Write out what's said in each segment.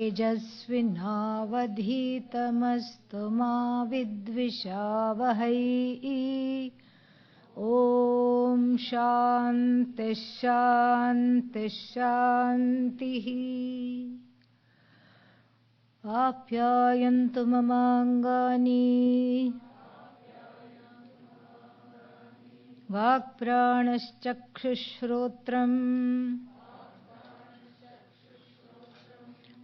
तेजस्विनावधीतमस्तु मा विद्विषावहै। ॐ शान्तिः शान्तिः शान्तिः। आप्यायन्तु ममाङ्गानि वाक्प्राणश्चक्षुश्रोत्रम्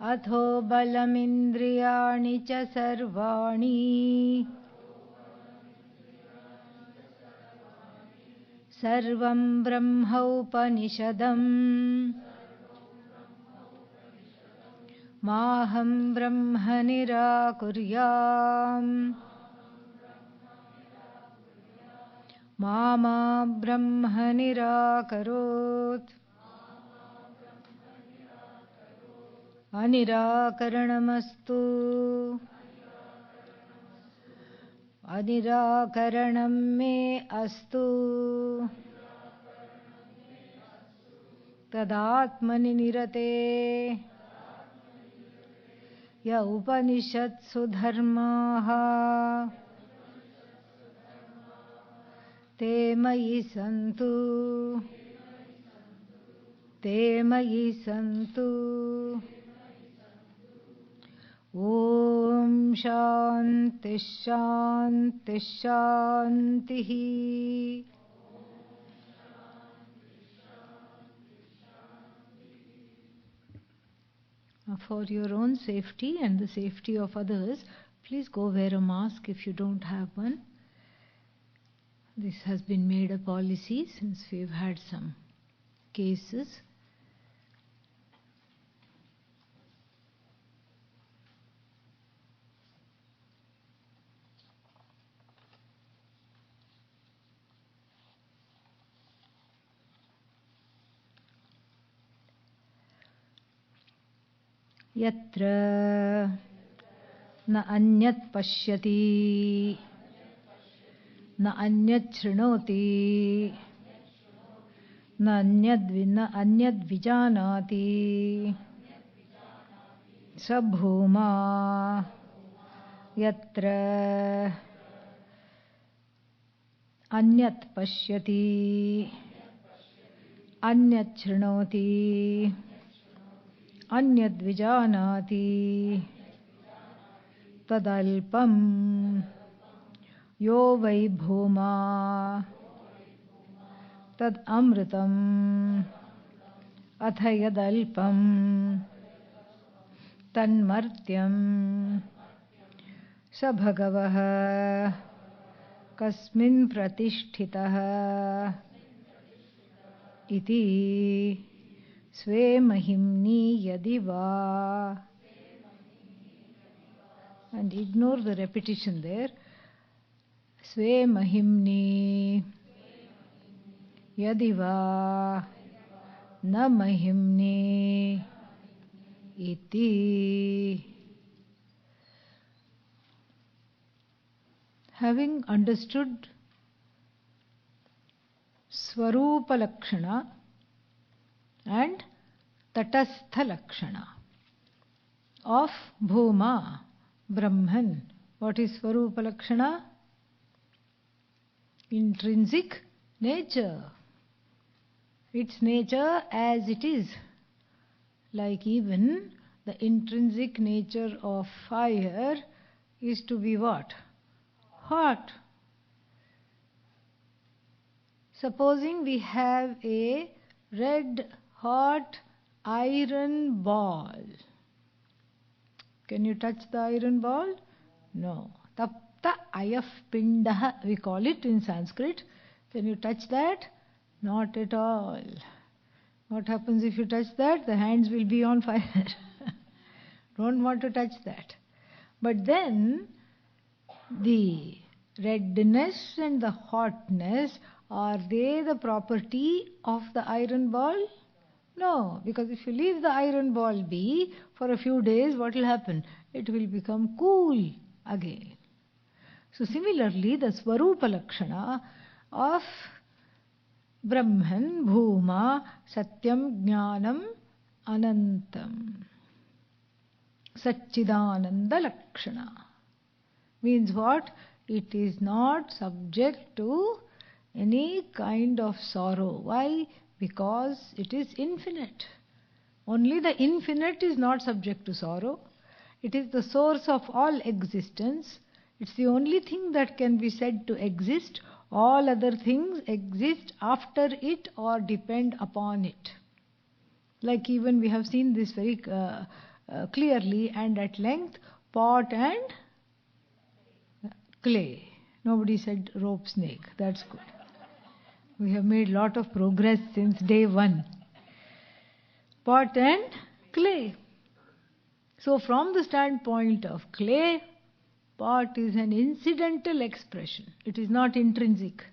अथो बलमिन्द्रियाणि च सर्वाणि सर्वं ब्रह्मोपनिषदम् माहं ब्रह्म निराकुर्याम् मा ब्रह्म निराकरोत्। अनिराकरणमस्तु अनिराकरणं मे अस्तु तदात्मनि निरते य उपनिषत्सु धर्माः ते मयि सन्तु ते मयि सन्तु। ॐ शान्तिः शान्तिः शान्तिः। For your own safety and the safety of others, please go wear a mask if you don't have one. This has been made a policy since we've had some cases. यत्र न अन्यत् पश्यति न अन्यत् शृणोति न अन्यद् विजानाति स भूमा यत्र अन्यत् पश्यति अन्यत् शृणोति अन्यद् विजानाति तदल्पं यो वै भूमा तद् अमृतम् अथ यदल्पं तन्मर्त्यं स भगवः कस्मिन् प्रतिष्ठितः इति स्वे महिम्नि यदि वा. And ignore the repetition there. Sve mahimni yadi va na mahimni iti. Having understood Swarupa Lakshana and Tatastha Lakshana of Bhuma, Brahman. What is Swarupa Lakshana? Intrinsic nature. Its nature as it is. Like even the intrinsic nature of fire is to be what? Hot. Supposing we have a red hot iron ball. Can you touch the iron ball? No. Tapta ayaf pindaha, we call it in Sanskrit. Can you touch that? Not at all. What happens if you touch that? The hands will be on fire. Don't want to touch that. But then the redness and the hotness, are they the property of the iron ball? No, because if you leave the iron ball be for a few days, what will happen? It will become cool again. So similarly, the Swarupa Lakshana of Brahman, Bhuma, Satyam, Jnanam, Anantam. Satchidananda Lakshana. Means what? It is not subject to any kind of sorrow. Why? Because it is infinite. Only the infinite is not subject to sorrow. It is the source of all existence. It's the only thing that can be said to exist. All other things exist after it or depend upon it. Like even we have seen this very clearly and at length, pot and clay. Nobody said rope snake. That's good. We have made lot of progress since day one. Pot and clay. So from the standpoint of clay, pot is an incidental expression. It is not intrinsic.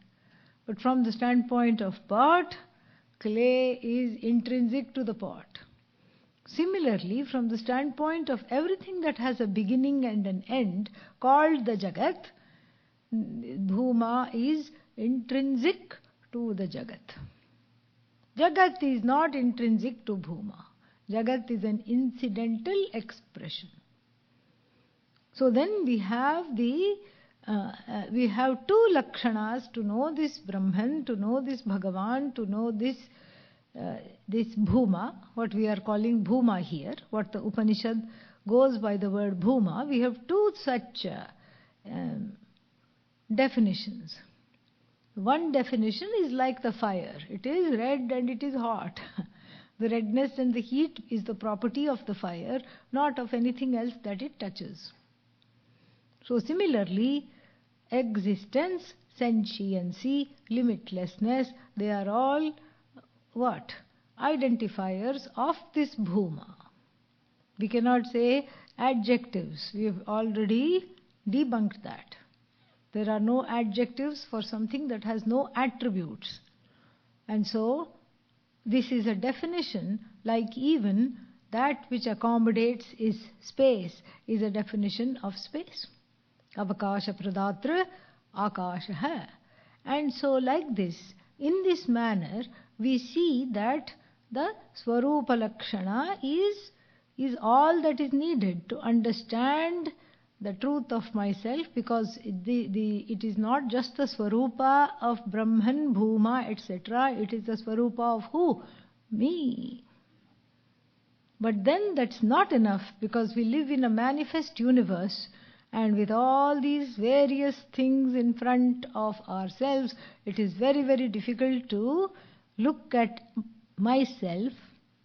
But from the standpoint of pot, clay is intrinsic to the pot. Similarly, from the standpoint of everything that has a beginning and an end, called the Jagat, Bhuma is intrinsic to the Jagat. Jagat is not intrinsic to Bhuma. Jagat is an incidental expression. So then we have two lakshanas to know this Brahman, to know this Bhagavan, to know this Bhuma, what we are calling Bhuma here, what the Upanishad goes by the word Bhuma. We have two such definitions. One definition is like the fire. It is red and it is hot. The redness and the heat is the property of the fire, not of anything else that it touches. So similarly, existence, sentiency, limitlessness, they are all what? Identifiers of this Bhuma. We cannot say adjectives. We have already debunked that. There are no adjectives for something that has no attributes. And so, this is a definition, like even that which accommodates is space, is a definition of space. Avakasha pradatra akasha. And so like this, in this manner, we see that the Swarupa Lakshana is all that is needed to understand the truth of myself, because it is not just the Swarupa of Brahman, Bhuma, etc. It is the Swarupa of who? Me. But then that's not enough, because we live in a manifest universe, and with all these various things in front of ourselves, it is very, very difficult to look at myself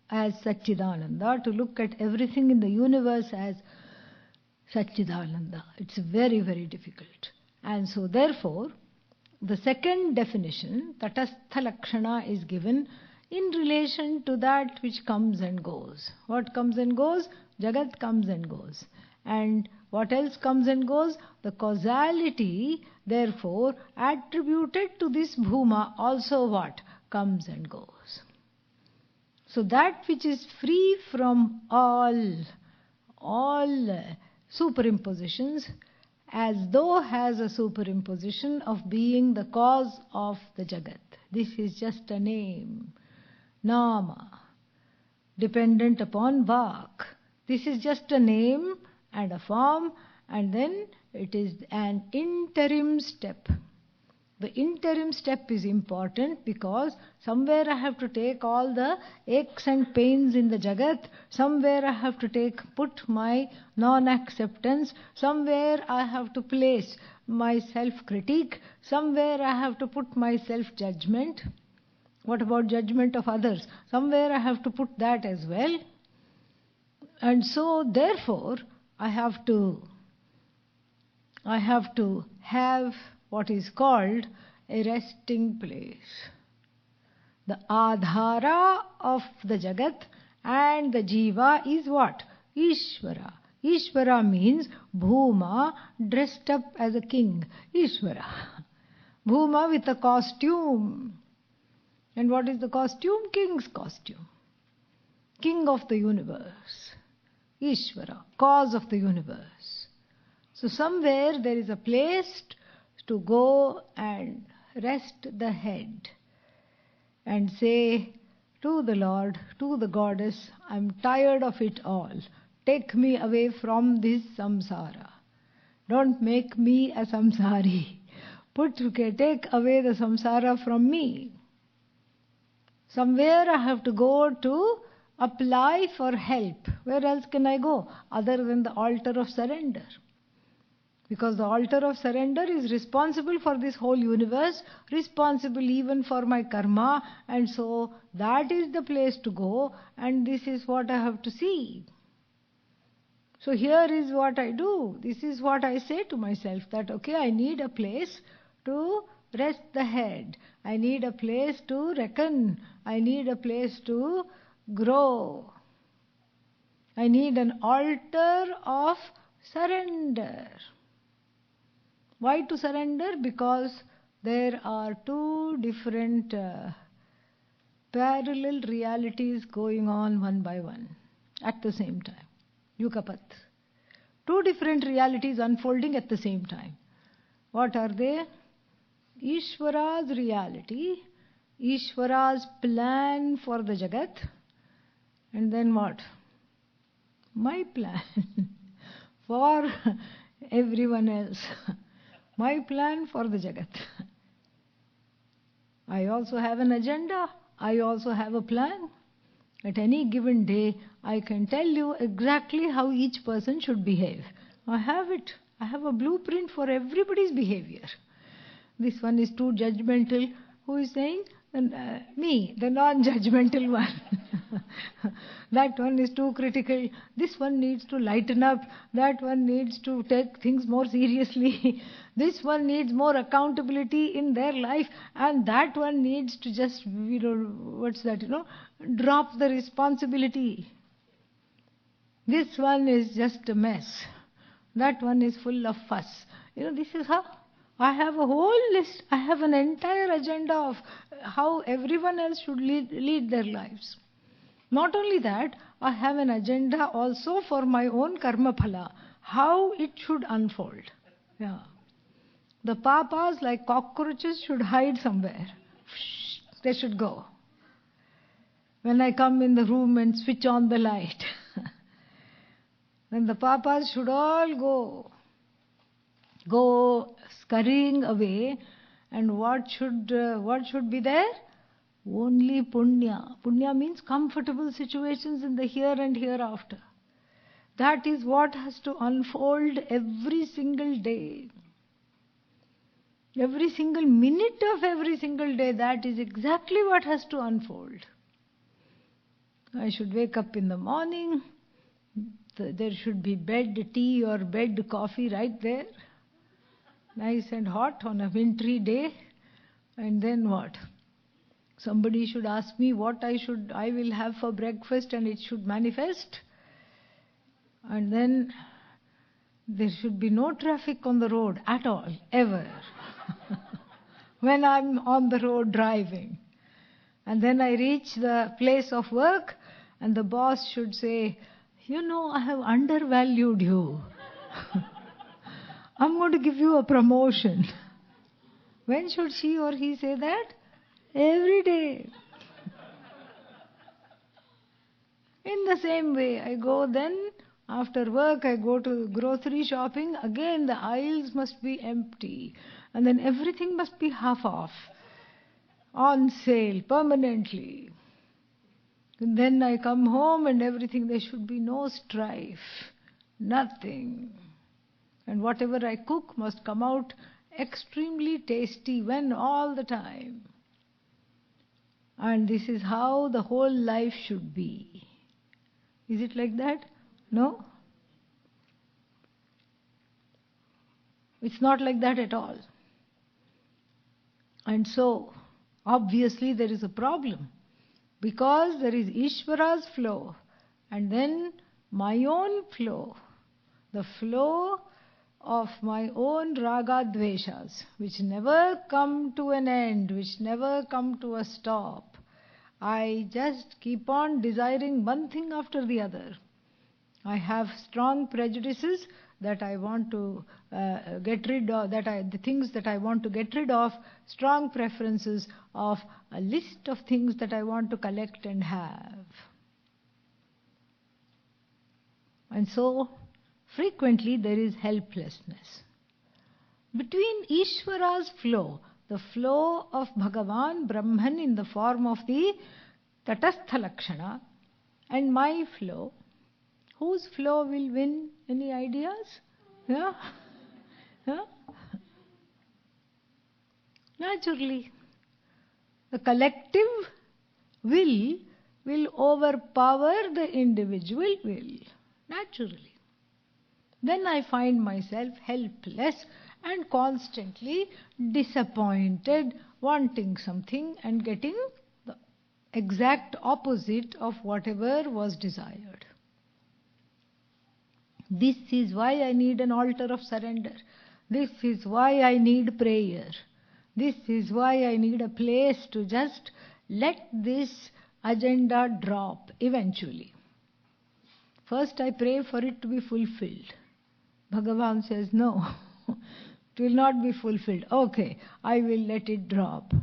as Satchidananda, to look at everything in the universe as Satchidananda. It's very, very difficult. And so therefore, the second definition, Tatastha Lakshana, is given in relation to that which comes and goes. What comes and goes? Jagat comes and goes. And what else comes and goes? The causality, therefore, attributed to this Bhuma also what? Comes and goes. So that which is free from all superimpositions, as though has a superimposition of being the cause of the Jagat. This is just a name, Nama, dependent upon Vak. This is just a name and a form, and then it is an interim step. The interim step is important because somewhere I have to take all the aches and pains in the Jagat, somewhere I have to put my non-acceptance, somewhere I have to place my self-critique, somewhere I have to put my self-judgment. What about judgment of others? Somewhere I have to put that as well. And so therefore I have to have what is called a resting place. The adhara of the Jagat and the Jiva is what? Ishvara. Ishvara means Bhuma dressed up as a king. Ishvara. Bhuma with a costume. And what is the costume? King's costume. King of the universe. Ishvara, cause of the universe. So somewhere there is a place to go and rest the head and say to the Lord, to the Goddess, I'm tired of it all. take me away from this samsara. Don't make me a samsari. Take away the samsara from me. Somewhere I have to go to apply for help. Where else can I go other than the altar of surrender? Because the altar of surrender is responsible for this whole universe, responsible even for my karma, and so that is the place to go, and this is what I have to see. So here is what I do. This is what I say to myself, that okay, I need a place to rest the head. I need a place to reckon. I need a place to grow. I need an altar of surrender. Why to surrender? Because there are two different parallel realities going on one by one at the same time. Yukapat. Two different realities unfolding at the same time. What are they? Ishvara's reality, Ishvara's plan for the Jagat, and then what? My plan for everyone else. My plan for the Jagat. I also have an agenda. I also have a plan. At any given day, I can tell you exactly how each person should behave. I have it. I have a blueprint for everybody's behavior. This one is too judgmental. Who is saying? Me, the non-judgmental one. That one is too critical. This one needs to lighten up. That one needs to take things more seriously. This one needs more accountability in their life. And that one needs to just, drop the responsibility. This one is just a mess. That one is full of fuss. This is how I have a whole list. I have an entire agenda of how everyone else should lead their lives. Not only that, I have an agenda also for my own karma phala, how it should unfold. Yeah. The papas, like cockroaches, should hide somewhere. They should go. When I come in the room and switch on the light, then the papas should all go scurrying away, and what should be there? Only punya. Punya means comfortable situations in the here and hereafter. That is what has to unfold every single day. Every single minute of every single day, that is exactly what has to unfold. I should wake up in the morning. There should be bed tea or bed coffee right there. Nice and hot on a wintry day. And then what? Somebody should ask me what I will have for breakfast, and it should manifest. And then there should be no traffic on the road at all, ever. When I'm on the road driving. And then I reach the place of work, and the boss should say, I have undervalued you. I'm going to give you a promotion. When should she or he say that? Every day. In the same way, I go then, after work, I go to grocery shopping. Again, the aisles must be empty. And then everything must be half off. On sale, permanently. And then I come home and everything, there should be no strife. Nothing. And whatever I cook must come out extremely tasty when all the time. And this is how the whole life should be. Is it like that? No? It's not like that at all. And so, obviously there is a problem. Because there is Ishvara's flow, and then my own flow. The flow of my own raga dveshas, which never come to an end, which never come to a stop. I just keep on desiring one thing after the other. I have strong prejudices that I want to get rid of, the things that I want to get rid of, strong preferences of a list of things that I want to collect and have. And so, frequently there is helplessness. Between Ishvara's flow, the flow of Bhagavan, Brahman in the form of the Tatastha Lakshana, and my flow, whose flow will win? Any ideas? Yeah? Yeah? Naturally, the collective will overpower the individual will. Naturally. Then I find myself helpless and constantly disappointed, wanting something and getting the exact opposite of whatever was desired. This is why I need an altar of surrender. This is why I need prayer. This is why I need a place to just let this agenda drop eventually. First I pray for it to be fulfilled. Bhagavan says, no, it will not be fulfilled. Okay, I will let it drop.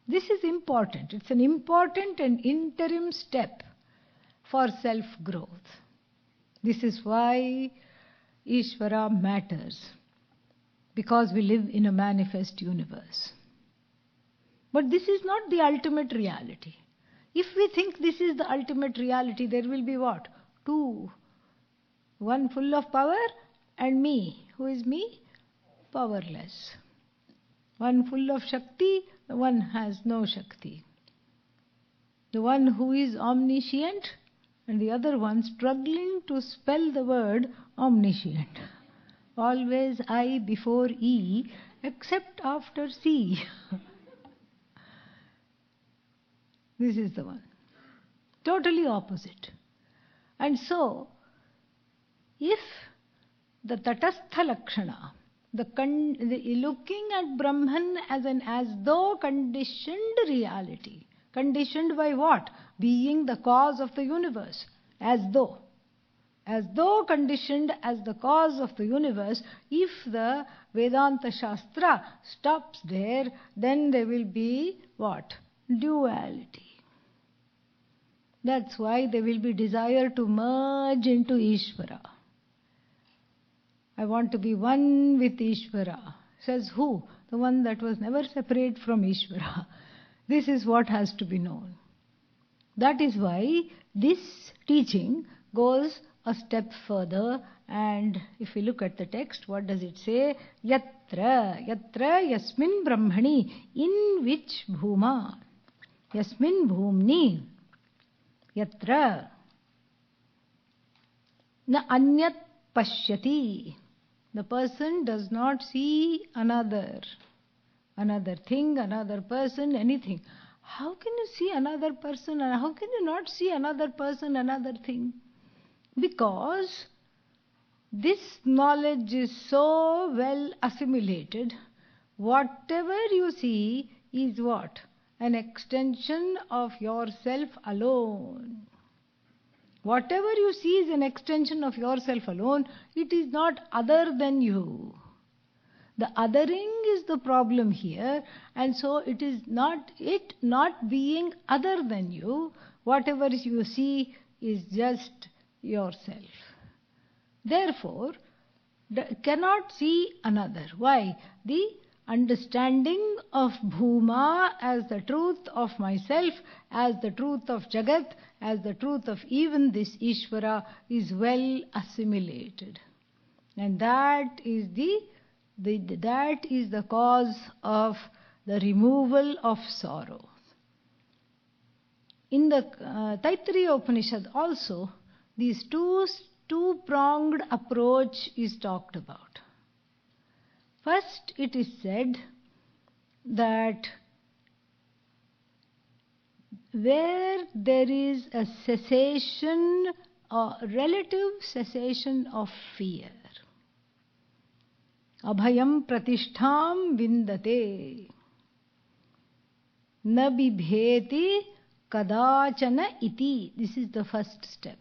This is important. It's an important and interim step for self-growth. This is why Ishvara matters, because we live in a manifest universe. But this is not the ultimate reality. If we think this is the ultimate reality, there will be what? Two. One full of power and me. Who is me? Powerless. One full of Shakti, the one has no Shakti. The one who is omniscient and the other one struggling to spell the word omniscient. Always I before E, except after C. This is the one. Totally opposite. And so, if the Tatastha Lakshana, looking at Brahman as though conditioned reality, conditioned by what? Being the cause of the universe, as though conditioned as the cause of the universe, if the Vedanta Shastra stops there, then there will be what? Duality. That's why there will be desire to merge into Ishvara. I want to be one with Ishvara. Says who? The one that was never separate from Ishvara. This is what has to be known. That is why this teaching goes a step further, and if we look at the text, what does it say? Yatra yasmin brahmani, in which bhuma, yasmin bhumni, yatra na anyat pashyati. The person does not see another thing, another person, anything. How can you see another person and how can you not see another person, another thing? Because this knowledge is so well assimilated, whatever you see is what? An extension of yourself alone. Whatever you see is an extension of yourself alone. It is not other than you. The othering is the problem here, and so it is not being other than you. Whatever you see is just yourself. Therefore, cannot see another. Why? The understanding of Bhuma as the truth of myself, as the truth of Jagat, as the truth of even this Ishvara is well assimilated. And that is the cause of the removal of sorrow. In the Taittiriya Upanishad also, these two-pronged approach is talked about. First, it is said that where there is a cessation, or relative cessation of fear, abhayam pratishtham vindate, na bibheti kadachana iti. This is the first step.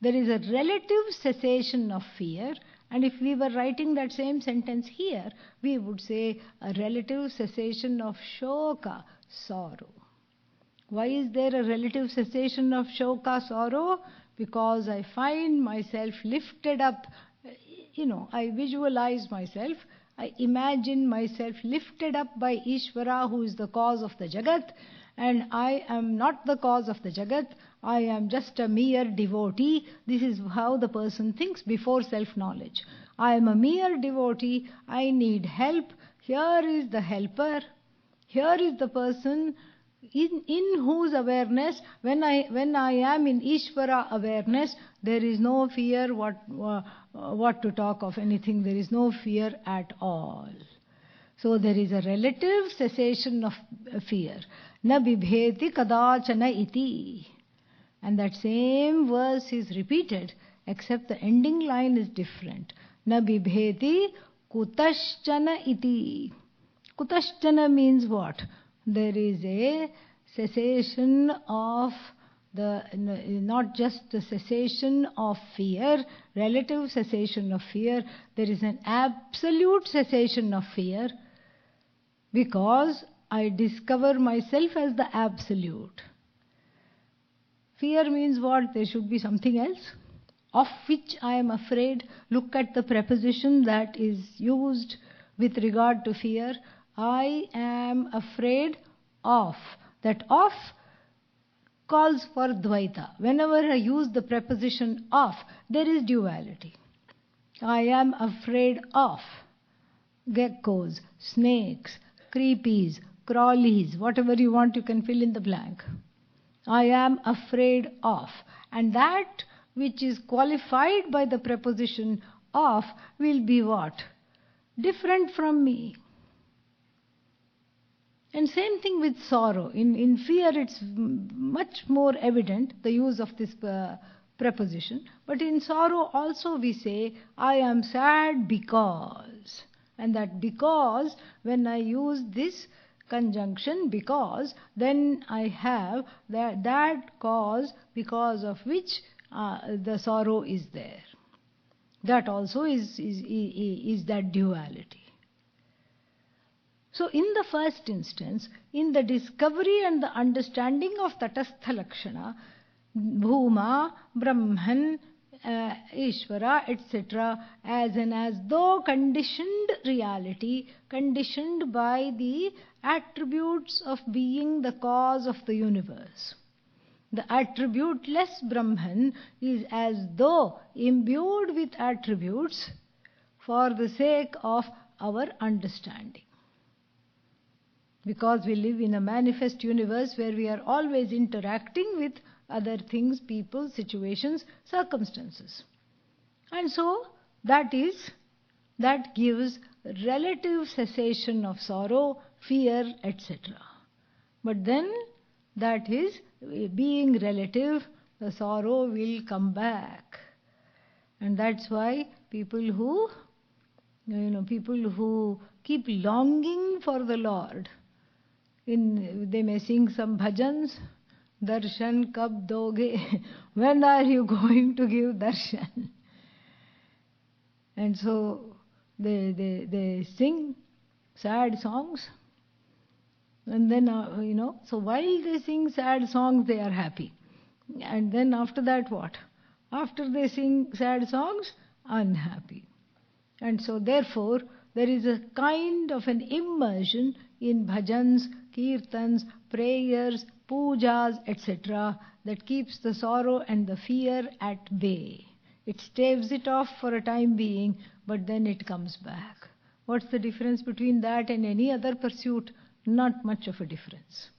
There is a relative cessation of fear, and if we were writing that same sentence here, we would say a relative cessation of shoka, sorrow. Why is there a relative cessation of shoka, sorrow? Because I find myself lifted up, I visualize myself, I imagine myself lifted up by Ishvara, who is the cause of the Jagat, and I am not the cause of the Jagat, I am just a mere devotee. This is how the person thinks before self-knowledge. I am a mere devotee, I need help, here is the helper, here is the person in whose awareness, when I am in Ishvara awareness, there is no fear what to talk of anything, there is no fear at all. So there is a relative cessation of fear. Na bibheti kadachana iti. And that same verse is repeated, except the ending line is different. Na bibheti kutaschana iti. Kutaschana means what? There is a cessation of not just the cessation of fear, relative cessation of fear, there is an absolute cessation of fear, because I discover myself as the absolute. Fear means what? There should be something else of which I am afraid. Look at the preposition that is used with regard to fear. I am afraid of. That of calls for Dvaita. Whenever I use the preposition of, there is duality. I am afraid of geckos, snakes, creepies, crawlies, whatever you want, you can fill in the blank. I am afraid of. And that which is qualified by the preposition of will be what? Different from me. And same thing with sorrow. In fear it's much more evident, the use of this preposition. But in sorrow also we say, I am sad because. And that because, when I use this conjunction because, then I have that cause because of which the sorrow is there. That also is that duality. So in the first instance, in the discovery and the understanding of Tatastha Lakshana, Bhuma, Brahman, Ishvara, etc., as though conditioned reality, conditioned by the attributes of being the cause of the universe. The attributeless Brahman is as though imbued with attributes for the sake of our understanding. Because we live in a manifest universe where we are always interacting with other things, people, situations, circumstances. And so that gives relative cessation of sorrow, fear, etc. But then that is being relative, the sorrow will come back. And that's why people who keep longing for the Lord, they may sing some bhajans, darshan kab doge, when are you going to give darshan? And so they sing sad songs, and then so while they sing sad songs they are happy, and then after that what? After they sing sad songs, unhappy. And so therefore there is a kind of an immersion in bhajans, kirtans, prayers, pujas, etc., that keeps the sorrow and the fear at bay. It staves it off for a time being, but then it comes back. What's the difference between that and any other pursuit? Not much of a difference.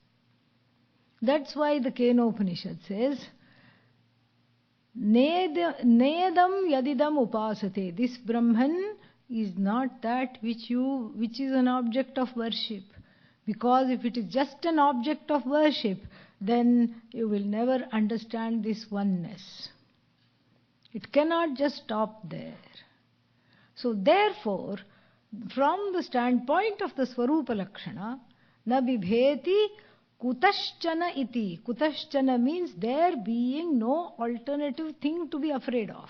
That's why the Kenopanishad says, Nedam yadidam upasate. This Brahman is not that which is an object of worship. Because if it is just an object of worship, then you will never understand this oneness. It cannot just stop there. So therefore, from the standpoint of the Swarupa Lakshana, na bibheti kutaschana iti. Kutaschana means there being no alternative thing to be afraid of.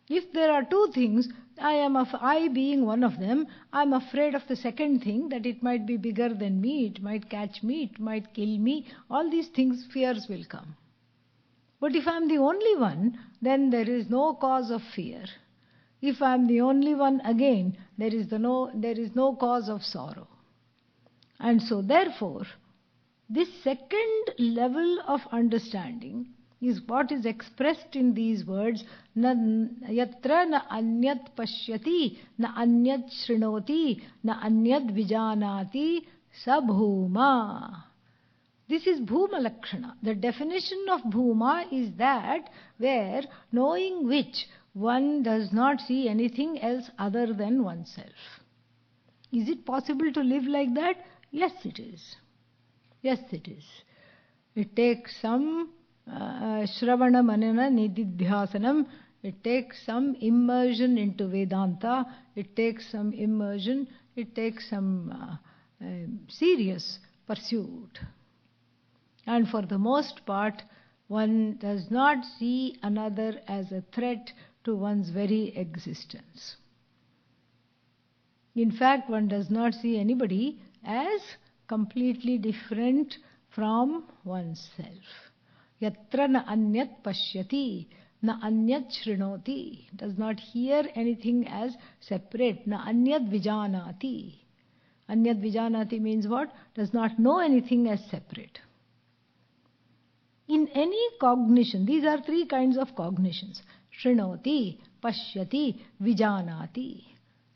If there are two things, I being one of them, I am afraid of the second thing, that it might be bigger than me, it might catch me, it might kill me. All these things, fears will come. But if I am the only one, then there is no cause of fear. If I am the only one, again, there is no cause of sorrow. And so therefore, this second level of understanding is what is expressed in these words, yatra na anyat pashyati, na anyat shrinoti, na anyat vijanati, sabhuma. This is bhuma lakshana. The definition of bhuma is that where, knowing which, one does not see anything else other than oneself. Is it possible to live like that? Yes, it is. Yes, it is. It takes some Shravana Manana Nididhyasanam, it takes some immersion into Vedanta, it takes some immersion, it takes some serious pursuit. And for the most part, one does not see another as a threat to one's very existence. In fact, one does not see anybody as completely different from oneself. Yatra na anyat pashyati, na anyat shrinoti. Does not hear anything as separate. Na anyat vijanati. Anyat vijanati means what? Does not know anything as separate. In any cognition, these are three kinds of cognitions. Shrinoti, pashyati, vijanati.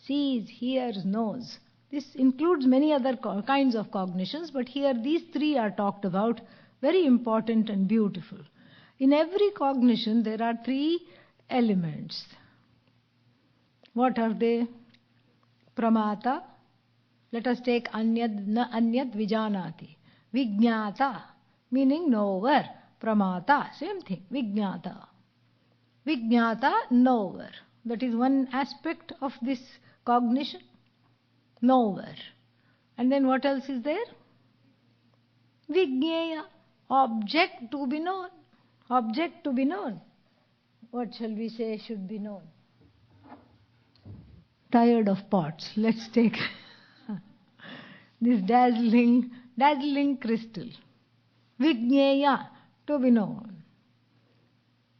Sees, hears, knows. This includes many other kinds of cognitions, but here these three are talked about, very important and beautiful. In every cognition there are three elements. What are they? Pramata. Let us take anyad, na anyad vijanati. Vijnata, meaning knower. Pramata, same thing. Vijnata. Vijnata, knower. That is one aspect of this cognition. Knower. And then what else is there? Vijnaya, object to be known. Object to be known. What shall we say should be known? Tired of pots. Let's take this dazzling crystal. Vijnaya, to be known.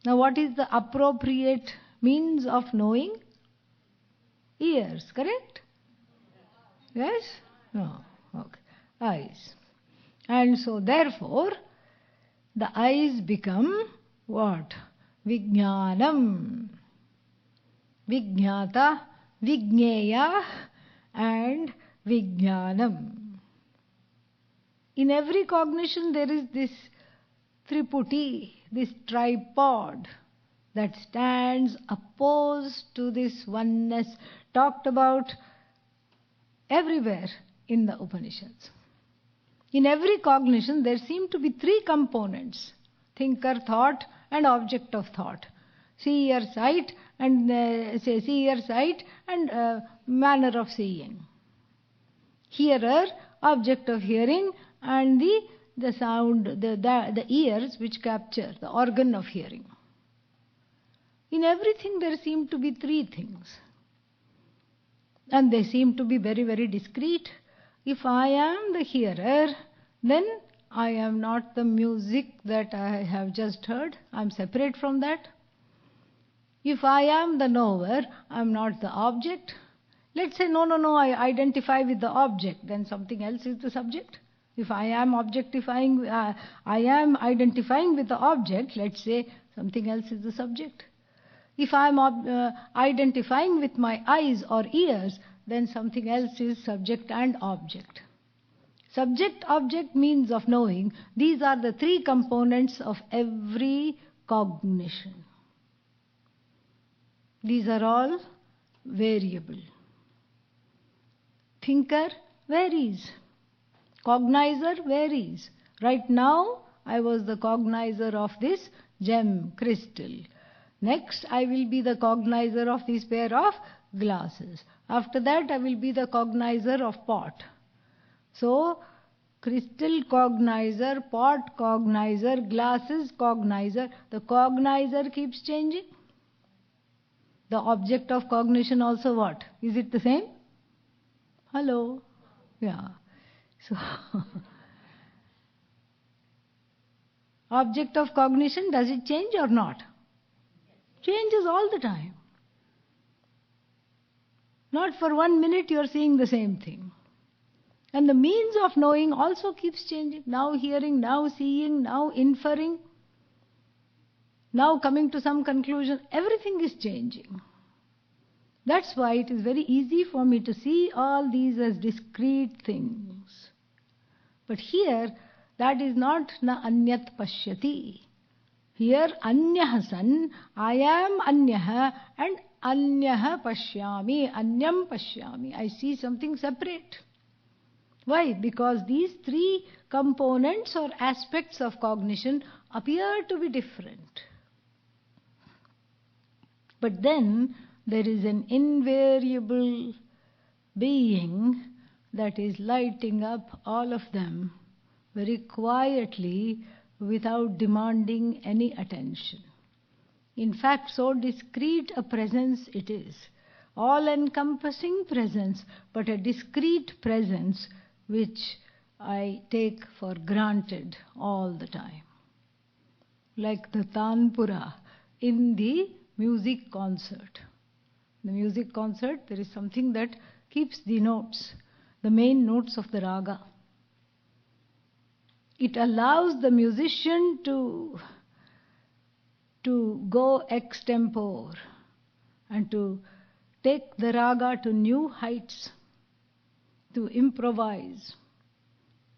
Now what is the appropriate means of knowing? Ears, correct? Yes? No. Okay. Eyes. And so therefore, the eyes become what? Vijnanam. Vijnata, Vijnaya and Vijnanam. In every cognition there is this triputi, this tripod that stands opposed to this oneness talked about everywhere in the Upanishads. In every cognition there seem to be three components: thinker, thought and object of thought. Seer, sight and manner of seeing. Hearer, object of hearing, and the sound, the ears which capture, the organ of hearing. In everything there seem to be three things. And they seem to be very, very discreet. If I am the hearer, then I am not the music that I have just heard. I am separate from that. If I am the knower, I am not the object. Let's say, no, I identify with the object, then something else is the subject. If I am I am identifying with the object, let's say, something else is the subject. If I am identifying with my eyes or ears, then something else is subject and object. Subject, object, means of knowing. These are the three components of every cognition. These are all variable. Thinker varies. Cognizer varies. Right now, I was the cognizer of this gem, crystal. Next, I will be the cognizer of this pair of glasses. After that, I will be the cognizer of pot. So, crystal cognizer, pot cognizer, glasses cognizer. The cognizer keeps changing. The object of cognition also what? Is it the same? Hello? Yeah. So, object of cognition, does it change or not? Changes all the time. Not for 1 minute you are seeing the same thing. And the means of knowing also keeps changing. Now hearing, now seeing, now inferring, now coming to some conclusion. Everything is changing. That's why it is very easy for me to see all these as discrete things. But here, that is not na anyat pashyati. Here, anyah san, I am anyah and anyah pashyami, anyam pashyami. I see something separate. Why? Because these three components or aspects of cognition appear to be different. But then there is an invariable being that is lighting up all of them very quietly without demanding any attention. In fact, so discrete a presence it is. All-encompassing presence, but a discrete presence which I take for granted all the time. Like the tanpura in the music concert. In the music concert, there is something that keeps the notes, the main notes of the raga. It allows the musician to go extempore and to take the raga to new heights, to improvise,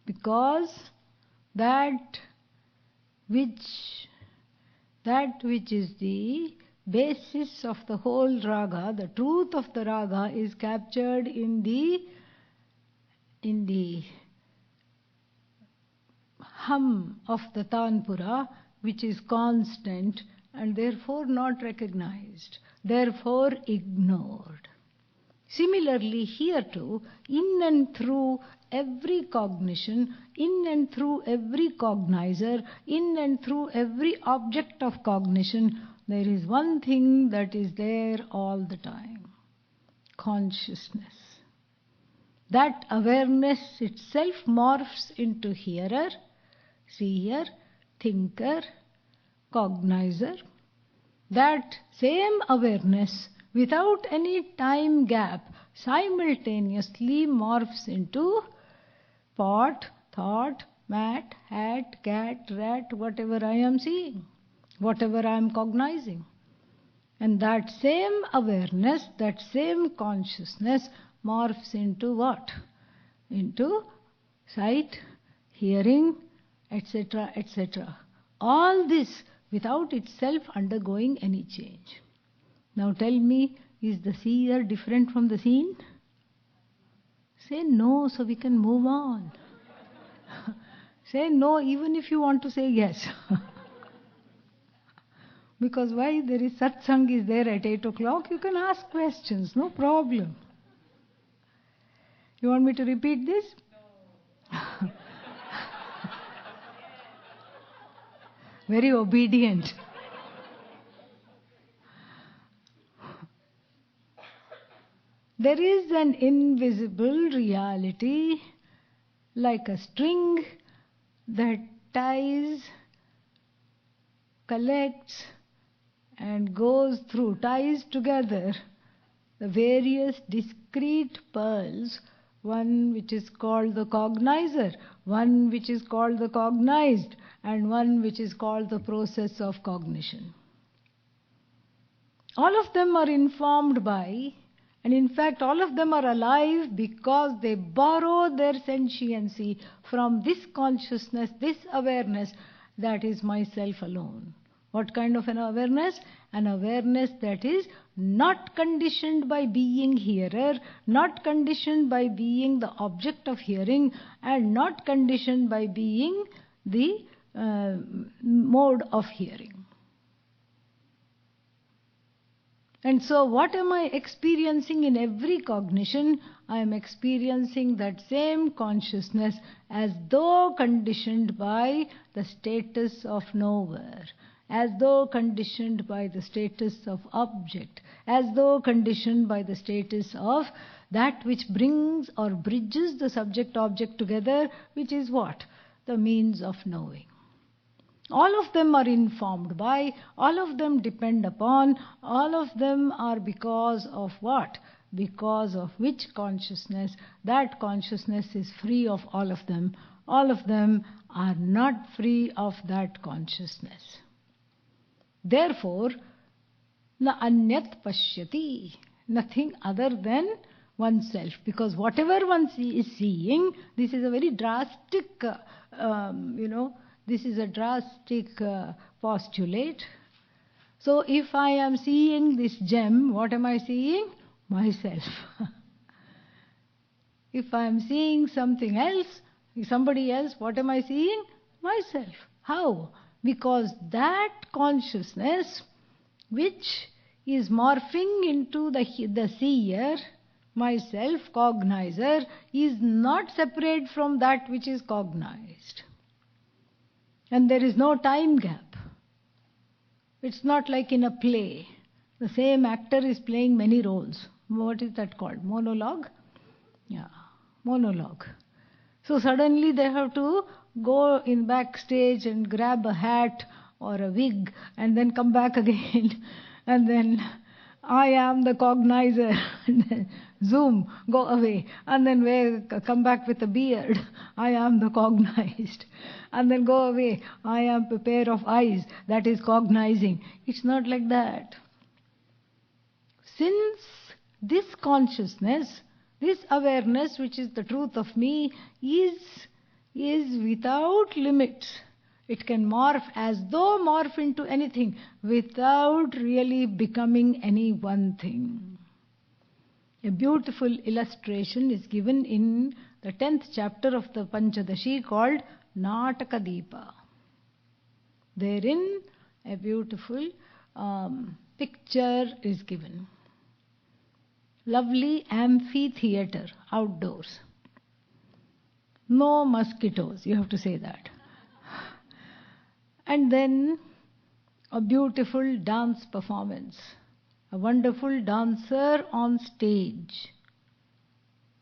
because that which is the basis of the whole raga, the truth of the raga, is captured in the hum of the tanpura, which is constant and therefore not recognized, therefore ignored. Similarly, here too, in and through every cognition, in and through every cognizer, in and through every object of cognition, there is one thing that is there all the time: consciousness. That awareness itself morphs into hearer, seer, thinker, cognizer. That same awareness, without any time gap, simultaneously morphs into pot, thought, mat, hat, cat, rat, whatever I am seeing, whatever I am cognizing. And that same awareness, that same consciousness morphs into what? Into sight, hearing, etc., etc. All this without itself undergoing any change. Now tell me, is the seer different from the seen? Say no, so we can move on. Say no, even if you want to say yes. Because why? There is satsang is there at 8 o'clock. You can ask questions, no problem. You want me to repeat this? No. Very obedient. There is an invisible reality like a string that ties, collects and goes through, ties together the various discrete pearls, one which is called the cognizer, one which is called the cognized, and one which is called the process of cognition. All of them are informed by, and in fact all of them are alive because they borrow their sentiency from this consciousness, this awareness that is myself alone. What kind of an awareness? An awareness that is not conditioned by being hearer, not conditioned by being the object of hearing, and not conditioned by being the mode of hearing. And so what am I experiencing in every cognition? I am experiencing that same consciousness as though conditioned by the status of knower, as though conditioned by the status of object, as though conditioned by the status of that which brings or bridges the subject-object together, which is what? The means of knowing. All of them are informed by, all of them depend upon, all of them are because of what? Because of which consciousness? That consciousness is free of all of them. All of them are not free of that consciousness. Therefore, na anyat pashyati, nothing other than oneself. Because whatever one is seeing, this is a very drastic, this is a drastic postulate. So if I am seeing this gem, what am I seeing? Myself. If I am seeing something else, somebody else, what am I seeing? Myself. How? Because that consciousness which is morphing into the seer, myself, cognizer, is not separate from that which is cognized. And there is no time gap. It's not like in a play. The same actor is playing many roles. What is that called? Monologue? Yeah, monologue. So suddenly they have to go in backstage and grab a hat or a wig and then come back again. And then I am the cognizer. And then zoom, go away. And then come back with a beard. I am the cognized. And then go away. I am a pair of eyes. That is cognizing. It's not like that. Since this consciousness, this awareness, which is the truth of me, is without limits. It can morph as though morph into anything without really becoming any one thing. A beautiful illustration is given in the 10th chapter of the Panchadashi called Natakadipa. Therein a beautiful picture is given. Lovely amphitheater outdoors. No mosquitoes, you have to say that. And then a beautiful dance performance. A wonderful dancer on stage.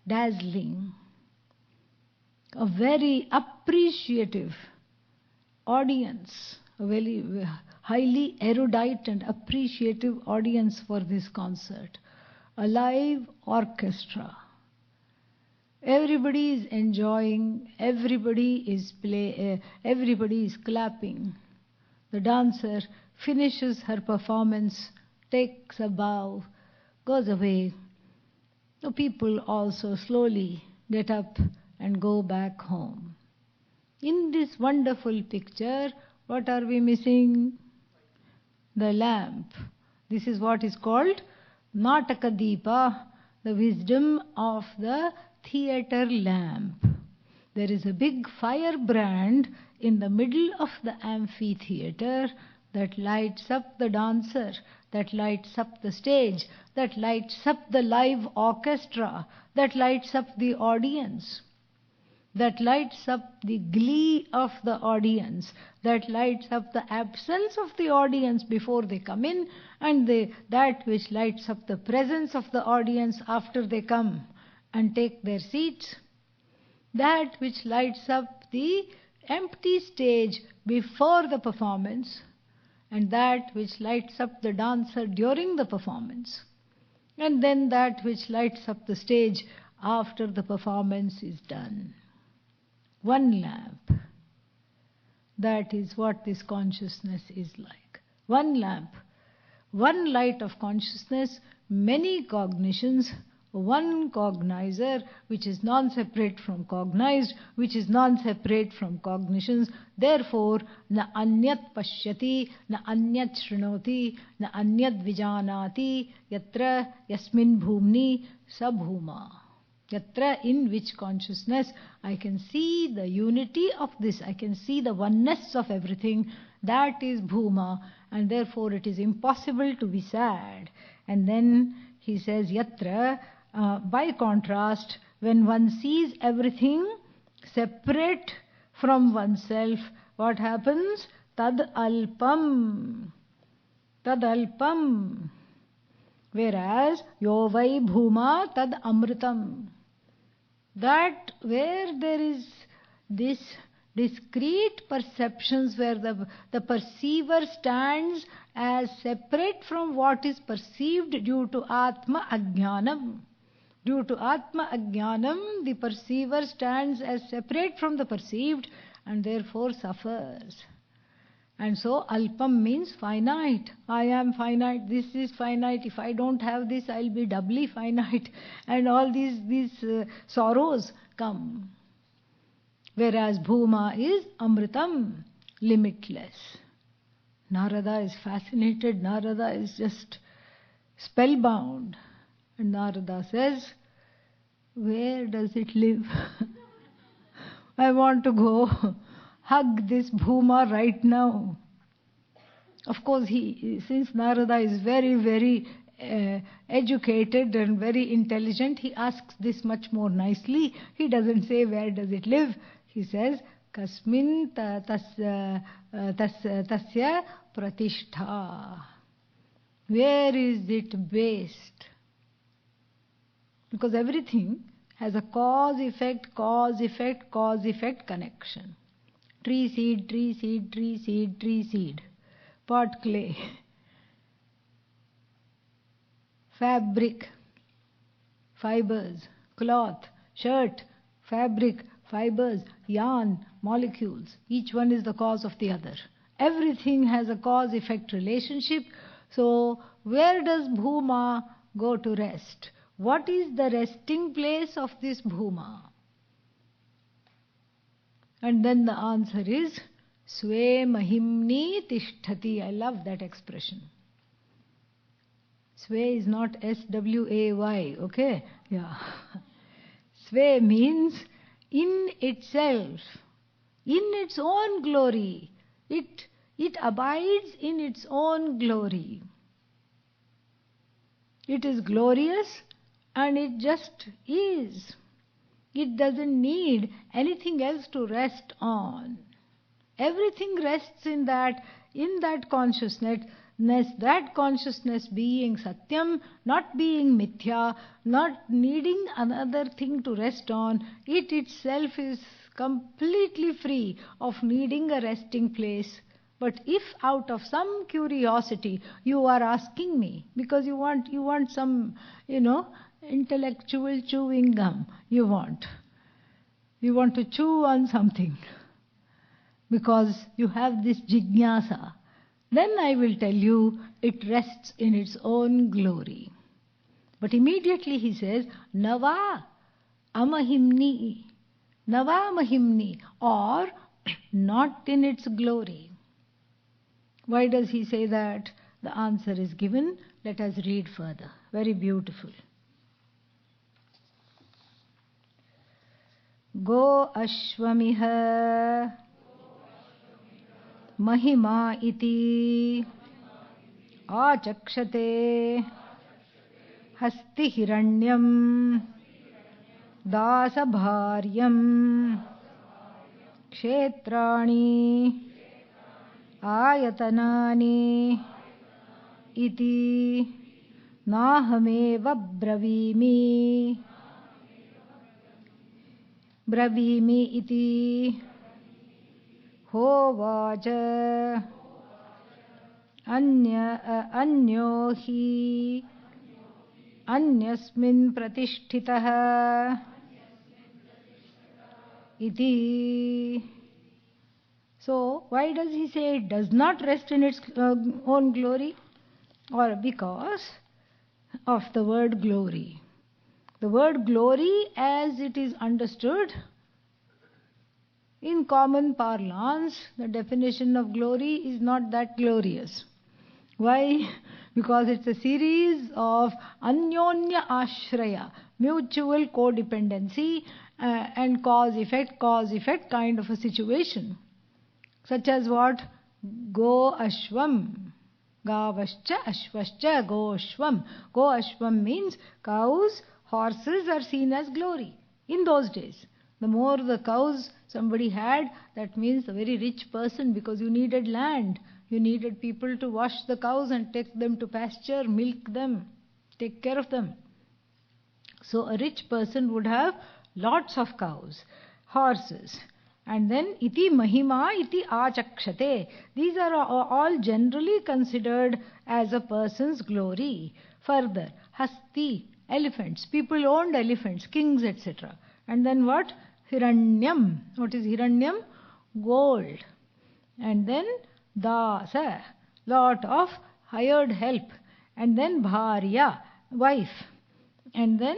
Dazzling. A very appreciative audience. A very highly erudite and appreciative audience for this concert. A live orchestra. Everybody is enjoying, everybody is clapping. The dancer finishes her performance, takes a bow, goes away. The people also slowly get up and go back home. In this wonderful picture, what are we missing? The lamp. This is what is called Natakadipa, the wisdom of the theater lamp. There is a big firebrand in the middle of the amphitheater that lights up the dancer, that lights up the stage, that lights up the live orchestra, that lights up the audience, that lights up the glee of the audience, that lights up the absence of the audience before they come in, and that which lights up the presence of the audience after they come and take their seats, that which lights up the empty stage before the performance, and that which lights up the dancer during the performance, and then that which lights up the stage after the performance is done. One lamp. That is what this consciousness is like. One lamp. One light of consciousness, many cognitions, one cognizer, which is non-separate from cognized, which is non-separate from cognitions. Therefore, na anyat pashyati, na anyat shrunoti, na anyat vijanati, yatra yasmin bhumni sabhuma. Yatra, in which consciousness I can see the unity of this, I can see the oneness of everything, that is bhuma, and therefore it is impossible to be sad. And then he says, yatra, by contrast, when one sees everything separate from oneself, what happens? tad alpam. Tad alpam. Whereas yo vai bhuma tad amritam. That where there is this discrete perceptions where the perceiver stands as separate from what is perceived due to Atma Ajnanam. Due to Atma Ajnanam, the perceiver stands as separate from the perceived and therefore suffers. And so alpam means finite. I am finite, this is finite. If I don't have this, I'll be doubly finite. And all these sorrows come. Whereas bhuma is amritam, limitless. Narada is fascinated. Narada is just spellbound. And Narada says, where does it live? I want to go hug this bhuma right now. Of course, since Narada is very, very educated and very intelligent, he asks this much more nicely. He doesn't say where does it live. He says, Kasmin tasya pratishtha. Where is it based? Because everything has a cause-effect connection. Tree seed, tree seed, tree seed, tree seed. Pot clay. Fabric, fibers, cloth, shirt, fabric, fibers, yarn, molecules. Each one is the cause of the other. Everything has a cause-effect relationship. So, where does bhuma go to rest? What is the resting place of this bhuma? And then the answer is Swe mahimni tishtati. I love that expression. Sway is not S-W-A-Y, okay? Yeah. Sway means in itself, in its own glory. It abides in its own glory. It is glorious and it just is. It doesn't need anything else to rest on. Everything rests in that consciousness, that consciousness being Satyam, not being Mithya, not needing another thing to rest on. It itself is completely free of needing a resting place. But if out of some curiosity you are asking me, because you want some, intellectual chewing gum, you want to chew on something, because you have this jignasa, then I will tell you it rests in its own glory. But immediately he says, Nava amahimni, or not in its glory. Why does he say that? The answer is given. Let us read further. Very beautiful. Go ashwamiha mahima iti achakshate hasti hiranyam dasabharyam kshetrani ayatanani iti nahameva bravimi iti hovacha anyo hi anyasmin pratishtitah iti. So, why does he say it does not rest in its own glory? Or because of the word glory. The word glory, as it is understood in common parlance, the definition of glory is not that glorious. Why? Because it's a series of anyonya ashraya, mutual codependency and cause-effect kind of a situation. Such as what? Go ashwam. Gavascha ashvascha go ashwam. Go ashwam means cows, horses are seen as glory in those days. The more the cows somebody had, that means a very rich person, because you needed land. You needed people to wash the cows and take them to pasture, milk them, take care of them. So a rich person would have lots of cows, horses. And then iti mahima iti achakshate. These are all generally considered as a person's glory. Further, hasti, elephants. People owned elephants, kings, etc. And then what? Hiranyam. What is hiranyam? Gold. And then dasa, lot of hired help. And then bharya, wife. And then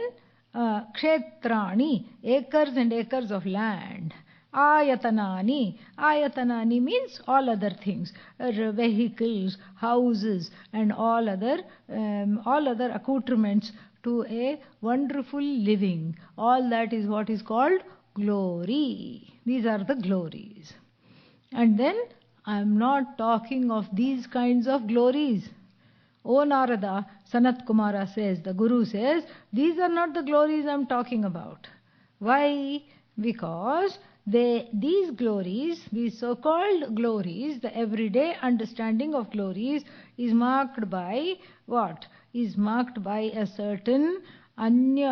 kshetrani, acres and acres of land. Ayatanani. Ayatanani means all other things, vehicles, houses, and all other accoutrements to a wonderful living. All that is what is called glory. These are the glories. And then I am not talking of these kinds of glories. O Narada, Sanat Kumara says, the Guru says, these are not the glories I am talking about. Why? Because these glories, these so-called glories, the everyday understanding of glories is marked by what? Is marked by a certain anyasmin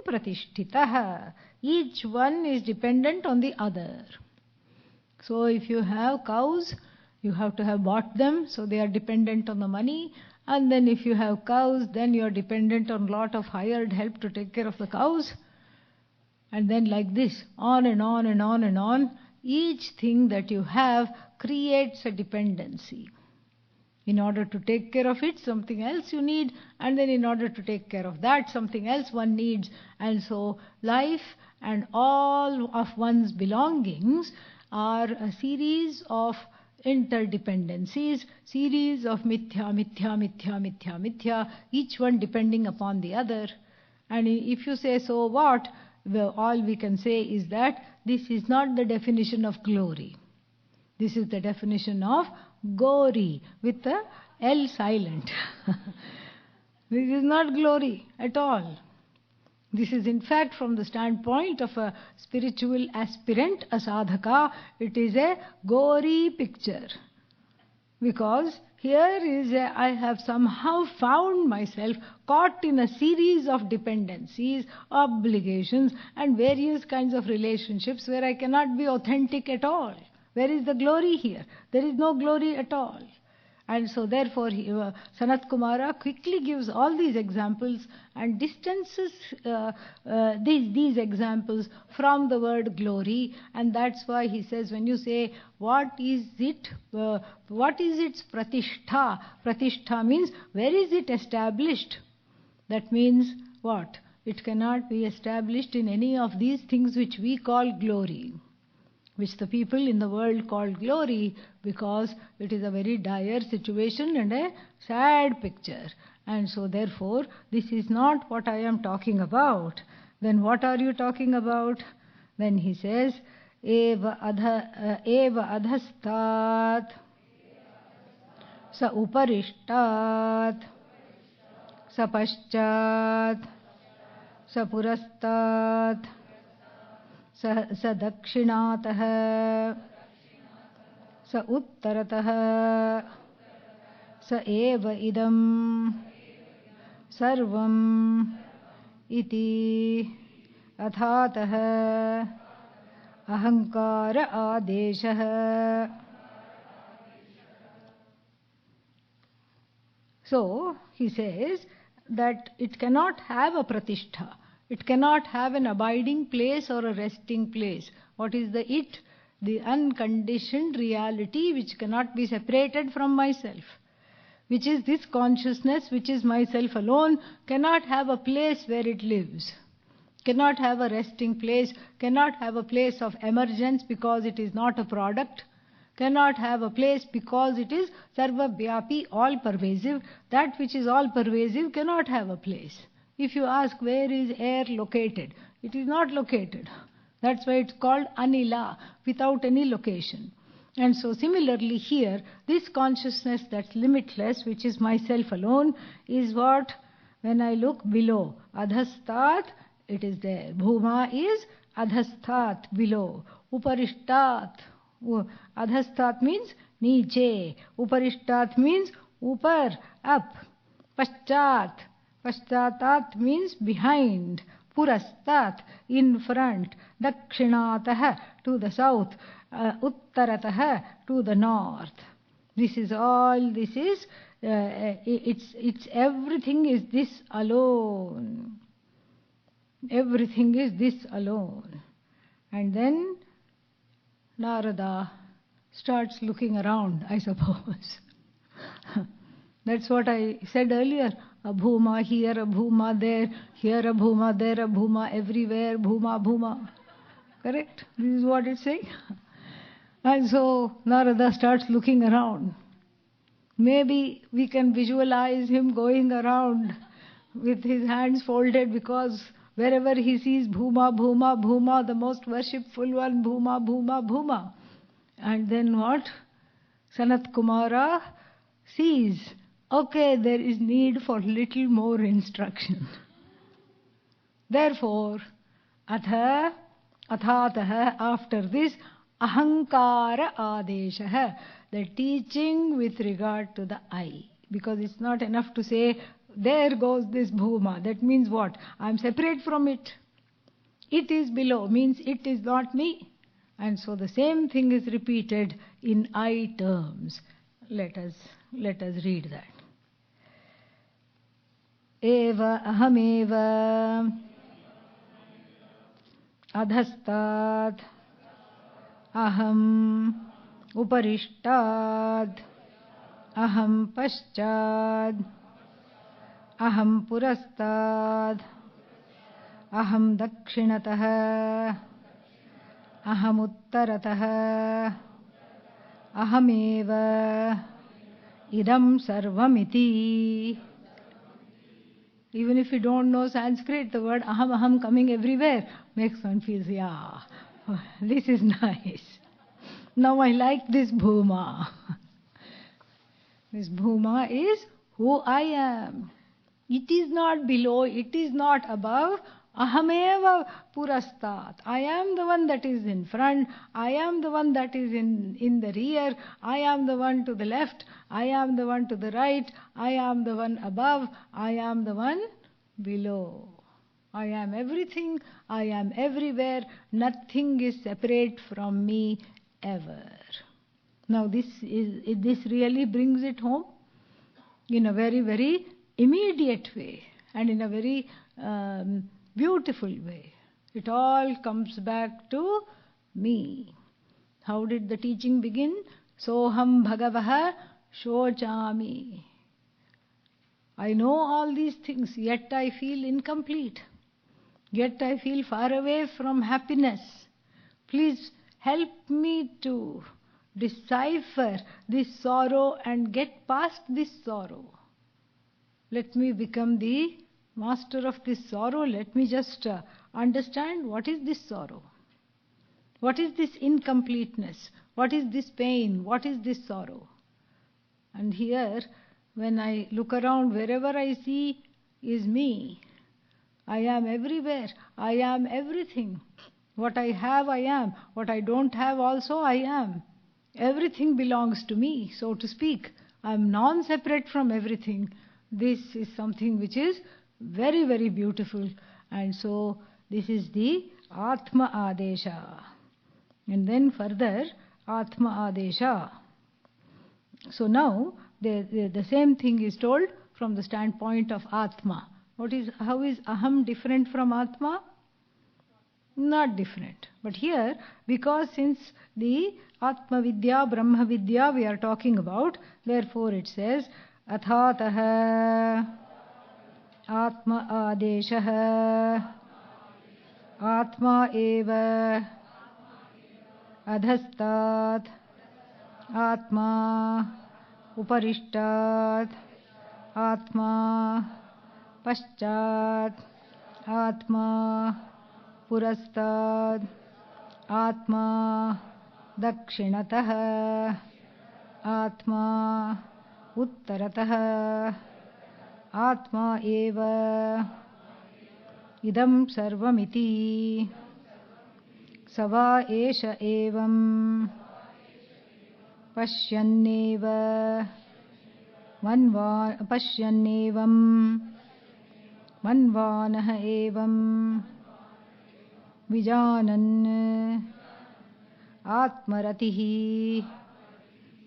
pratishtitah. Each one is dependent on the other. So if you have cows, you have to have bought them, so they are dependent on the money. And then if you have cows, then you are dependent on a lot of hired help to take care of the cows. And then like this, on and on and on and on. Each thing that you have creates a dependency. In order to take care of it, something else you need. And then in order to take care of that, something else one needs. And so life and all of one's belongings are a series of interdependencies, series of mithya, mithya, mithya, mithya, mithya, each one depending upon the other. And if you say, so what? Well, all we can say is that this is not the definition of glory. This is the definition of gori with the L silent. This is not glory at all. This is in fact from the standpoint of a spiritual aspirant, a sadhaka, it is a gori picture. Because here is I have somehow found myself caught in a series of dependencies, obligations and various kinds of relationships where I cannot be authentic at all. Where is the glory here? There is no glory at all. And so therefore Sanat Kumara quickly gives all these examples and distances these examples from the word glory. And that's why he says, when you say what is its pratishtha? Pratishtha means where is it established? That means what? It cannot be established in any of these things which we call glory, which the people in the world call glory, because it is a very dire situation and a sad picture. And so therefore this is not what I am talking about. Then what are you talking about? Then he says, eva adhastat sa uparishtat sa paschat sa purastat स दक्षिणातः स उत्तरतः स एव इदं सर्वम् इति अथातः अहंकार आदेशः. So he says that it cannot have a pratishtha. It cannot have an abiding place or a resting place. What is the it? The unconditioned reality which cannot be separated from myself. Which is this consciousness, which is myself alone, cannot have a place where it lives. Cannot have a resting place, cannot have a place of emergence because it is not a product. Cannot have a place because it is sarva vyapi, all pervasive. That which is all pervasive cannot have a place. If you ask where is air located, it is not located. That's why it's called anila, without any location. And so similarly here, this consciousness that's limitless, which is myself alone, is what? When I look below, adhastat, it is there. Bhuma is adhasthat, below. Uparishtat. Adhasthat means niche. Uparishtat means upar, up. Paschat. Paschatat means behind. Purastat, in front. Dakshinatah, to the south. Uttaratah, to the north. This is all, this is, it's everything is this alone. Everything is this alone. And then Narada starts looking around, I suppose. That's what I said earlier. A bhuma here, a bhuma there, here a bhuma, there a bhuma, everywhere bhuma, bhuma. Correct? This is what it's saying. And so Narada starts looking around. Maybe we can visualize him going around with his hands folded, because wherever he sees bhuma, bhuma, bhuma, the most worshipful one, bhuma, bhuma, bhuma. And then what? Sanat Kumara sees, okay, there is need for little more instruction. Therefore, athatah, after this, ahankara adeshah, the teaching with regard to the I. Because it's not enough to say, there goes this bhuma. That means what? I am separate from it. It is below, means it is not me. And so the same thing is repeated in I terms. Let us read that. Eva ahameva adhastat aham uparishtad aham paschad aham purastad aham dakshinatah aham uttaratah ahameva idam sarvamiti. Even if you don't know Sanskrit, the word aham aham coming everywhere makes one feel, yeah, this is nice. Now I like this bhuma. This bhuma is who I am. It is not below, it is not above. Ahameva purastat. I am the one that is in front. I am the one that is in the rear. I am the one to the left. I am the one to the right. I am the one above. I am the one below. I am everything. I am everywhere. Nothing is separate from me ever. Now this really brings it home in a very, very immediate way and in a very beautiful way. It all comes back to me. How did the teaching begin? Soham bhagavaha shochami. I know all these things, yet I feel incomplete. Yet I feel far away from happiness. Please help me to decipher this sorrow and get past this sorrow. Let me become the master of this sorrow. Let me just understand what is this sorrow. What is this incompleteness? What is this pain? What is this sorrow? And here, when I look around, wherever I see is me. I am everywhere. I am everything. What I have, I am. What I don't have also, I am. Everything belongs to me, so to speak. I am non-separate from everything. This is something which is very, very beautiful. And so this is the Atma Adesha. And then further, Atma Adesha. So now the same thing is told from the standpoint of Atma. How is Aham different from Atma? Not different. But here, because since the Atma Vidya, Brahma Vidya we are talking about, therefore it says Athatah Atma Adeshah Atma Eva Adhastat Atma Uparishtat Atma Paschat Atma Purastad Atma Dakshinatah Atma Uttaratah Atma Eva idam sarvamiti sava esha evam pashyanneva pashyannevam manvanah evam vijanan atmaratihi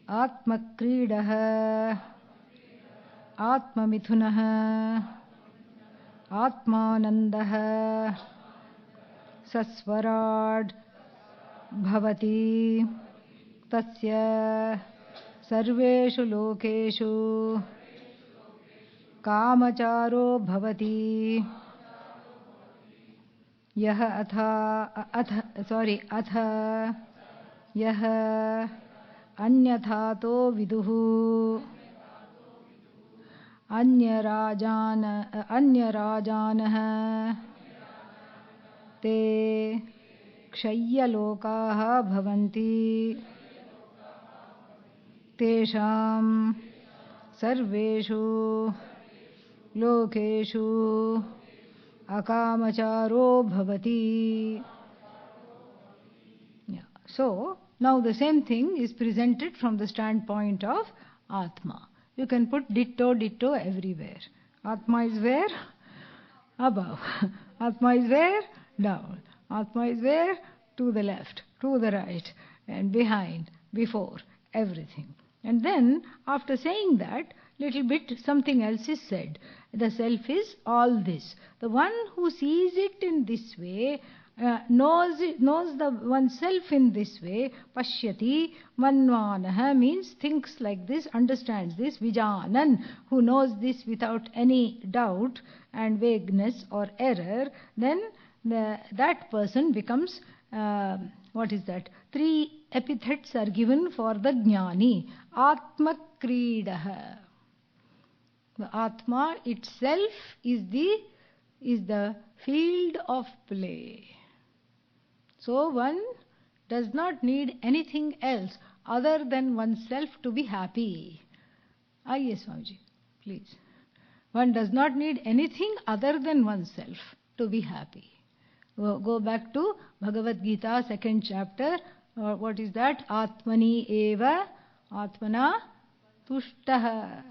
atmakridah atmamithunah atmanandah sasvarad bhavati tasya sarveshu lokeshu kamacharo bhavati yah atha yah anyathato viduhu अन्यराजानः ते क्षय्यलोकाः भवन्ति तेषां सर्वेषु लोकेषु अकामचारो भवति. So, now the same thing is presented from the standpoint of Atma. You can put ditto everywhere. Atma is where? Above. Atma is where? Down. Atma is where? To the left, to the right, and behind, before, everything. And then, after saying that, little bit something else is said. The self is all this. The one who sees it in this way, knows the oneself in this way. Pashyati manvanah means thinks like this, understands this. Vijanan, who knows this without any doubt and vagueness or error, then that person becomes, what is that? 3 epithets are given for the jnani. Atma kridah. The Atma itself is the field of play. So one does not need anything else other than oneself to be happy. Yes, Swamiji, please. One does not need anything other than oneself to be happy. Go back to Bhagavad Gita, 2nd chapter. What is that? Atmani eva atmana tushtaha.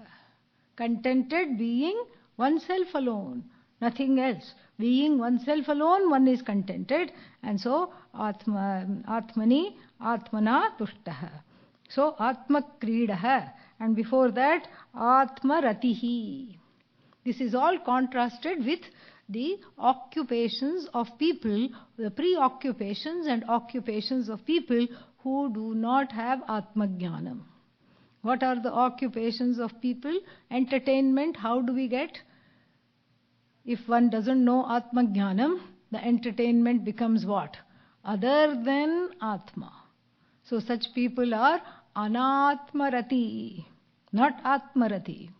Contented being oneself alone, nothing else. Being oneself alone, one is contented, and so atmani atmana tushtaha. So atma kridah, and before that atma ratihi. This is all contrasted with the occupations of people, the preoccupations and occupations of people who do not have atma jnanam. What are the occupations of people? Entertainment, how do we get? If one doesn't know Atma Jnanam, the entertainment becomes what? Other than Atma. So such people are Anatmarati, not Atmarati.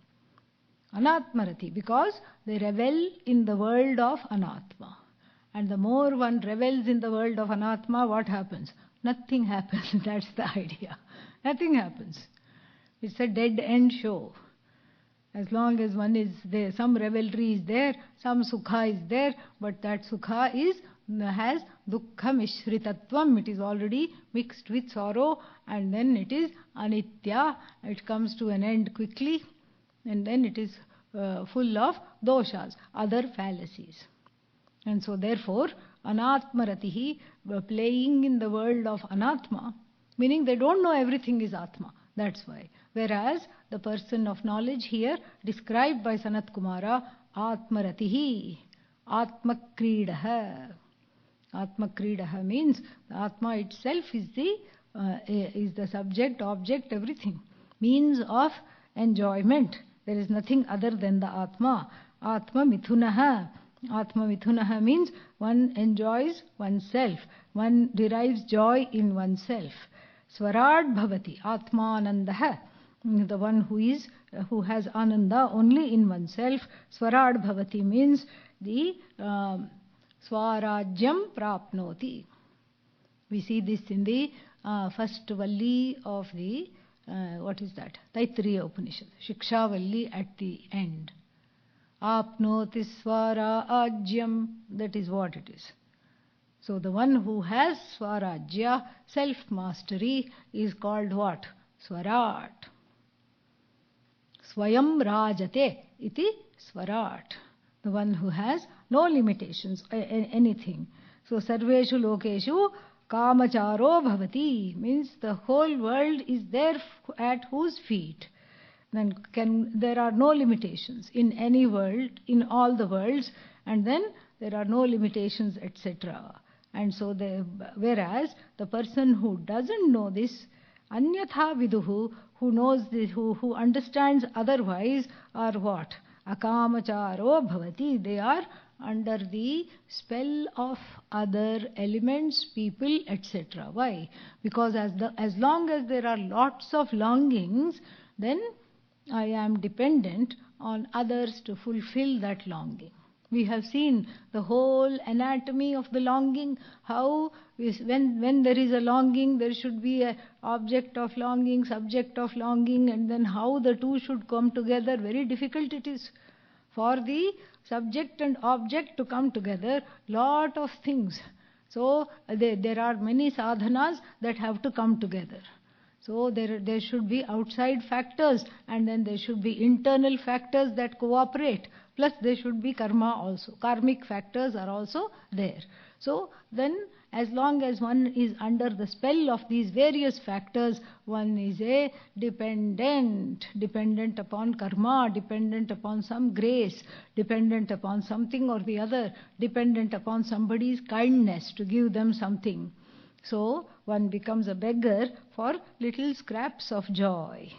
Anatmarati, because they revel in the world of Anatma. And the more one revels in the world of Anatma, what happens? Nothing happens. That's the idea. Nothing happens. It's a dead-end show. As long as one is there, some revelry is there, some sukha is there, but that sukha has dukkha mishritatvam. It is already mixed with sorrow, and then it is anitya. It comes to an end quickly, and then it is full of doshas, other fallacies. And so therefore, anatmaratihi, playing in the world of anatma, meaning they don't know everything is atma. That's why. Whereas the person of knowledge here, described by Sanat Kumara, Atmaratihi, Atmakridah. Atmakridah means the Atma itself is the subject, object, everything. Means of enjoyment. There is nothing other than the Atma. Atma mithunaha. Atma mithunaha means one enjoys oneself. One derives joy in oneself. Swarad bhavati, Atmanandaha. The one who has ananda only in oneself. Swarad bhavati means the swarajyam prapnoti. We see this in the first valli of the what is that? Taittiriya Upanishad. Shiksha valli at the end. apnoti swarajyam. That is what it is. So the one who has swarajya, self-mastery, is called what? Swarat. Swayam rajate iti swarat. The one who has no limitations, anything. So sarveshu lokeshu kamacharo bhavati, means the whole world is there at whose feet. Then there are no limitations in any world, in all the worlds, and then there are no limitations, etc. And so, whereas the person who doesn't know this, anyatha viduhu, who knows this, who understands otherwise, are what? Akamacharo bhavati. They are under the spell of other elements, people, etc. Why? Because as long as there are lots of longings, then I am dependent on others to fulfill that longing. We have seen the whole anatomy of the longing, how when there is a longing, there should be an object of longing, subject of longing, and then how the two should come together. Very difficult it is for the subject and object to come together. Lot of things. So there are many sadhanas that have to come together. So there should be outside factors, and then there should be internal factors that cooperate. Plus there should be karma also. Karmic factors are also there. So then as long as one is under the spell of these various factors, one is a dependent upon karma, dependent upon some grace, dependent upon something or the other, dependent upon somebody's kindness to give them something. So one becomes a beggar for little scraps of joy.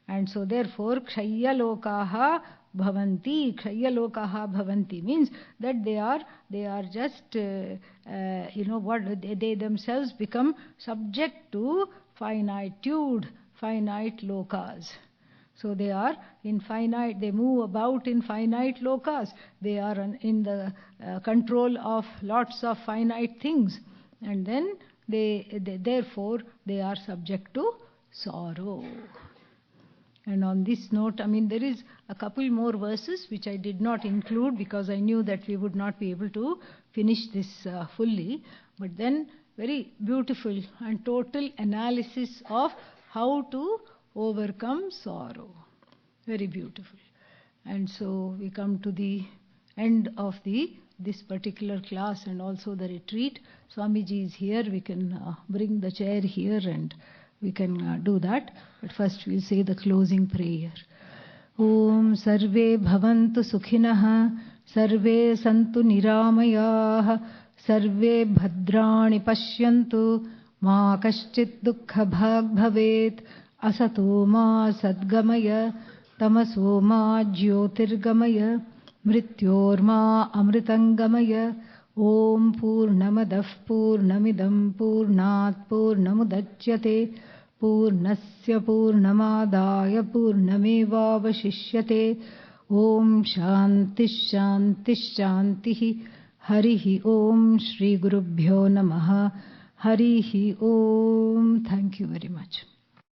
And so therefore kshayalokaha bhavanti. Kshayalokaha bhavanti means that they are just they themselves become subject to finitude, finite lokas. So they are infinite, they move about in finite lokas. They are in the control of lots of finite things. And then therefore they are subject to sorrow. And on this note, there is a couple more verses which I did not include because I knew that we would not be able to finish this fully. But then very beautiful and total analysis of how to overcome sorrow. Very beautiful. And so we come to the end of this particular class and also the retreat. Swamiji is here. We can bring the chair here and we can do that. But first we'll say the closing prayer. Om sarve bhavantu sukhinah, sarve santu niramayah, sarve bhadrani pashyantu, ma kaschit dukkha bhag bhavet, asato ma sadgamaya, tamaso ma jyotirgamaya, mrityorma amritangamaya. Om Purnamadah Purnamidam Purnat Purnamudachyate Purnasya Purnamadaya Purnamevavashishyate. Om Shanti Shanti Shanti. Harihi Om Shri Gurubhyo Namaha. Harihi Om. Thank you very much.